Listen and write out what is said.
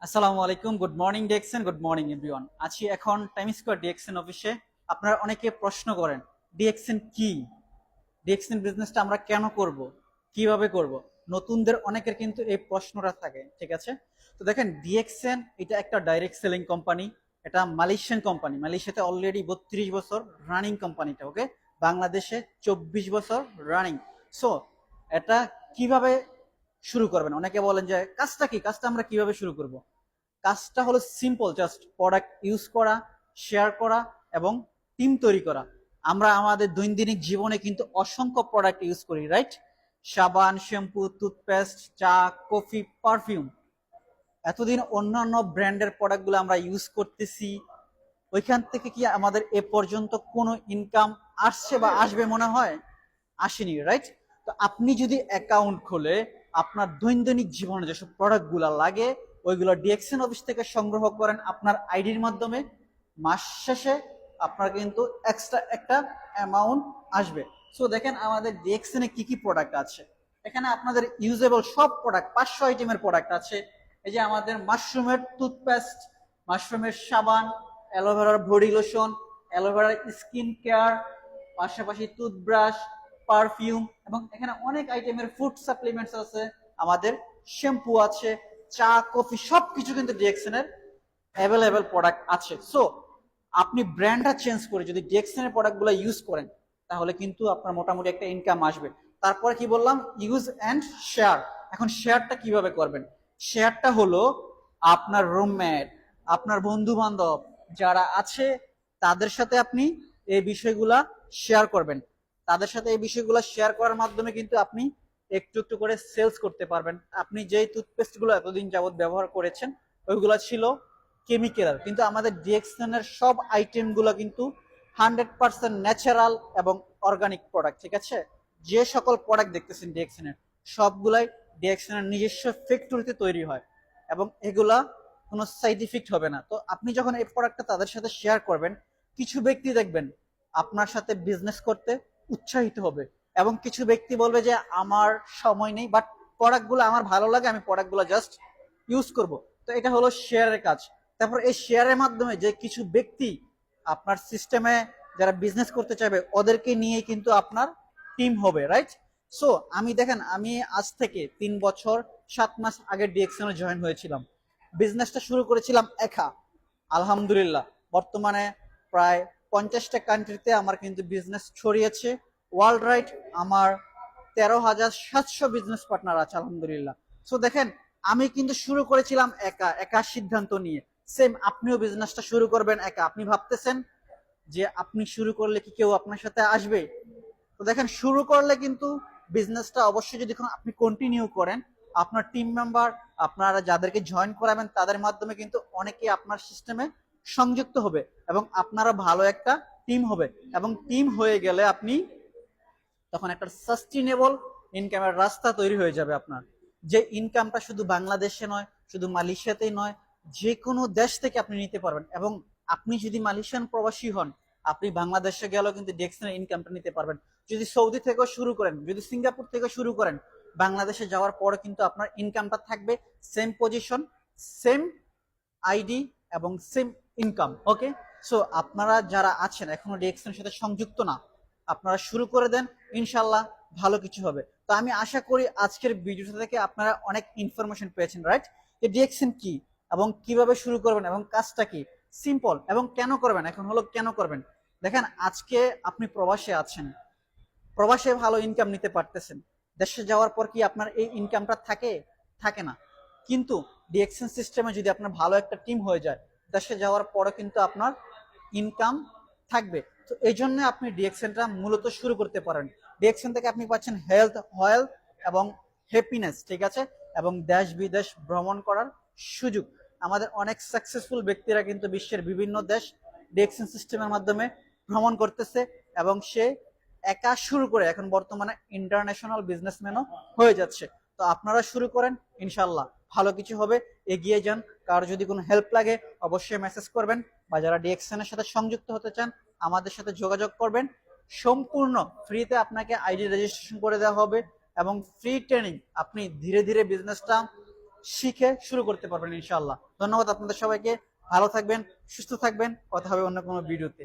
আসসালামু আলাইকুম, good morning DXN, good morning everyone. আছি এখন টাইম স্কয়ার ডিএক্সএন অফিসে। আপনারা অনেকে প্রশ্ন করেন ডিএক্সএন কি, ডিএক্সএন বিজনেসটা আমরা কেন করব, কিভাবে করব। নতুনদের অনেকের কিন্তু এই প্রশ্নটা থাকে, ঠিক আছে? তো দেখেন, ডিএক্সএন এটা একটা ডাইরেক্ট সেলিং কোম্পানি। এটা মালয়েশিয়ান কোম্পানি, মালয়েশিয়াতে অলরেডি 32 বছর রানিং কোম্পানিটা, ওকে। বাংলাদেশে 24 বছর রানিং। সো এটা কিভাবে শুরু করবেন, অনেকে বলেন যে কাজটা কি, কাজটা আমরা কিভাবে শুরু করব। কাজটা হলো সিম্পল, জাস্ট প্রোডাক্ট ইউজ করা, শেয়ার করা এবং টিম তৈরি করা। আমরা আমাদের দৈনন্দিন জীবনে কিন্তু অসংখ্য প্রোডাক্ট ইউজ করি, রাইট? সাবান, শ্যাম্পু, টুথপেস্ট, চা, কফি, পারফিউম। এতদিন অন্যান্য ব্র্যান্ডের প্রোডাক্টগুলো আমরা ইউজ করতেছি, ওইখান থেকে কি আমাদের এ পর্যন্ত কোনো ইনকাম আসছে বা আসবে মনে হয়? আসেনি, রাইট? তো আপনি যদি অ্যাকাউন্ট খোলে আপনার দৈনন্দিন জীবনে যেসব প্রোডাক্টগুলো লাগে ওইগুলো ডিএক্সএন অফিস থেকে সংগ্রহ করেন আপনার আইডির মাধ্যমে, মাস শেষে আপনার কিন্তু এক্সট্রা একটা অ্যামাউন্ট আসবে। সো দেখেন আমাদের ডিএক্সএন এ কি কি প্রোডাক্ট আছে। এখানে আপনাদের ইউজেবল সব প্রোডাক্ট, 500 আইটেমের প্রোডাক্ট আছে। এই যে আমাদের মাশরুমের টুথপেস্ট, মাশরুমের সাবান, অ্যালোভেরার বডি লোশন, অ্যালোভেরার স্কিন কেয়ার, পাশাপাশি টুথব্রাশ, পারফিউম, এবং এখানে অনেক আইটেমের ফুড সাপ্লিমেন্টস আছে, আমাদের শ্যাম্পু আছে, চা, কফি, সবকিছু কিন্তু ডিএক্সএন এর অ্যাভেলেবেল প্রোডাক্ট আছে। সো আপনি ব্র্যান্ডটা চেঞ্জ করে যদি ডিএক্সএন এর প্রোডাক্টগুলো ইউজ করেন তাহলে কিন্তু আপনার মোটামুটি একটা ইনকাম আসবে। তারপরে কি বললাম, ইউজ অ্যান্ড শেয়ার। এখন শেয়ারটা কিভাবে করবেন? শেয়ারটা হলো আপনার রুমমেট, আপনার বন্ধু বান্ধব যারা আছে তাদের সাথে আপনি এই বিষয়গুলা শেয়ার করবেন। তাদের সাথে এই বিষয়গুলো শেয়ার করার মাধ্যমে কিন্তু আপনি একটু একটু করে সেলস করতে পারবেন। আপনি যেই টুথপেস্ট গুলো এতদিন যাবত ব্যবহার করেছেন ওইগুলো ছিল কেমিক্যাল, কিন্তু আমাদের ডিএক্সএন এর সব আইটেম গুলো কিন্তু 100% ন্যাচারাল এবং অর্গানিক প্রোডাক্ট, ঠিক আছে? যে সকল প্রোডাক্ট দেখতেছেন ডিএক্সএন এর সবগুলাই ডিএক্সএন এর নিজস্ব ফ্যাক্টরিতে তৈরি হয় এবং এগুলা কোনো সাইড ইফেক্ট হবে না। তো আপনি যখন এই প্রোডাক্টটা তাদের সাথে শেয়ার করবেন, কিছু ব্যক্তি দেখবেন আপনার সাথে বিজনেস করতে উৎসাহিত হবে এবং কিছু ব্যক্তি বলবে যে আমার সময় নেই, বাট প্রোডাক্টগুলো আমার ভালো লাগে, আমি প্রোডাক্টগুলো জাস্ট ইউজ করব। তো এটা হলো শেয়ারের কাজ। তারপর এই শেয়ারের মাধ্যমে যে কিছু ব্যক্তি আপনার সিস্টেমে যারা বিজনেস করতে চাইবে ওদেরকে নিয়ে কিন্তু আপনার টিম হবে, রাইট? সো আমি দেখেন, আমি আজ থেকে 3 বছর 7 মাস আগে ডিএক্সএন জয়েন হয়েছিলাম। বিজনেসটা শুরু করেছিলাম একা। আলহামদুলিল্লাহ বর্তমানে প্রায় 50টা কান্ট্রিতে আমার কিন্তু বিজনেস ছড়িয়েছে। ওয়ার্ল্ড রাইড আমার 13,700 বিজনেস পার্টনার আছে, আলহামদুলিল্লাহ। সো দেখেন, আমি কিন্তু শুরু করেছিলাম একা, একা সিদ্ধান্ত নিয়ে। সেম আপনিও বিজনেসটা শুরু করবেন একা। আপনি ভাবতেছেন যে আপনি শুরু করলে কি কেউ আপনার সাথে আসবে? তো দেখেন, শুরু করলে কিন্তু বিজনেসটা অবশ্যই যদি আপনি কন্টিনিউ করেন, আপনার টিম মেম্বার, আপনারা যাদেরকে জয়েন করাবেন তাদের মাধ্যমে কিন্তু অনেকে আপনার সিস্টেমে সংযুক্ত হবে এবং আপনারা ভালো একটা টিম হবে। এবং টিম হয়ে গেলে আপনি তখন একটা সাস্টেনেবল ইনকামের রাস্তা তৈরি হয়ে যাবে আপনার। যে ইনকামটা শুধু বাংলাদেশে নয়, শুধু মালয়েশিয়াতেই নয়, যে কোনো দেশ থেকে আপনি নিতে পারবেন। এবং আপনি যদি মালয়েশিয়ান প্রবাসী হন, আপনি বাংলাদেশে গেলেও কিন্তু ডিএক্সএন ইনকামটা নিতে পারবেন। যদি সৌদি থেকে শুরু করেন, যদি সিঙ্গাপুর থেকে শুরু করেন, বাংলাদেশে যাওয়ার পরে কিন্তু আপনার ইনকামটা থাকবে সেম পজিশন, সেম আইডি এবং সেম ইনকাম, ওকে। সো আপনারা যারা আছেন এখনো ডিএক্সএন এর সাথে সংযুক্ত না, আপনারা শুরু করে দেন, ইনশাল্লাহ ভালো কিছু হবে। তো আমি আশা করি আজকের ভিডিওটা থেকে আপনারা অনেক ইনফরমেশন পেয়েছেন, রাইট? যে ডিএক্সএন কি এবং কিভাবে শুরু করবেন এবং কাজটা কি, সিম্পল। এবং কেন করবেন, এখন হলো কেন করবেন। দেখেন, আজকে আপনি প্রবাসে আছেন, প্রবাসে ভালো ইনকাম নিতে পারতেছেন, দেশে যাওয়ার পর কি আপনার এই ইনকামটা থাকে? থাকে না। কিন্তু ডিএক্সএন সিস্টেমে যদি আপনার ভালো একটা টিম হয়ে যায়, দেশে যাওয়ার পরে কিন্তু আপনার ইনকাম থাকবে। তো এই জন্য আপনি ডিএক্সএনটা মূলত শুরু করতে পারেন। ডিএক্সএন থেকে আপনি পাচ্ছেন হেলথ, ওয়েলথ এবং হ্যাপিনেস, ঠিক আছে? এবং দেশ বিদেশ ভ্রমণ করার সুযোগ। আমাদের অনেক সাকসেসফুল ব্যক্তিরা কিন্তু বিশ্বের বিভিন্ন দেশ ডিএক্সএন সিস্টেমের মাধ্যমে ভ্রমণ করতেছে এবং সে একা শুরু করে এখন বর্তমানে ইন্টারন্যাশনাল বিজনেসম্যানও হয়ে যাচ্ছে। তো আপনারা শুরু করেন, ইনশাল্লাহ ভালো কিছু হবে। এগিয়ে যান। কারো যদি কোনো হেল্প লাগে অবশ্যই মেসেজ করবেন, বা যারা ডিএক্সএন এর সাথে সংযুক্ত হতে চান আমাদের সাথে যোগাযোগ করবেন। সম্পূর্ণ ফ্রিতে আপনাকে আইডি রেজিস্ট্রেশন করে দেওয়া হবে এবং ফ্রি ট্রেনিং, আপনি ধীরে ধীরে বিজনেসটা শিখে শুরু করতে পারবেন ইনশাআল্লাহ। ধন্যবাদ আপনাদের সবাইকে, ভালো থাকবেন, সুস্থ থাকবেন, কথা হবে অন্য কোনো ভিডিওতে।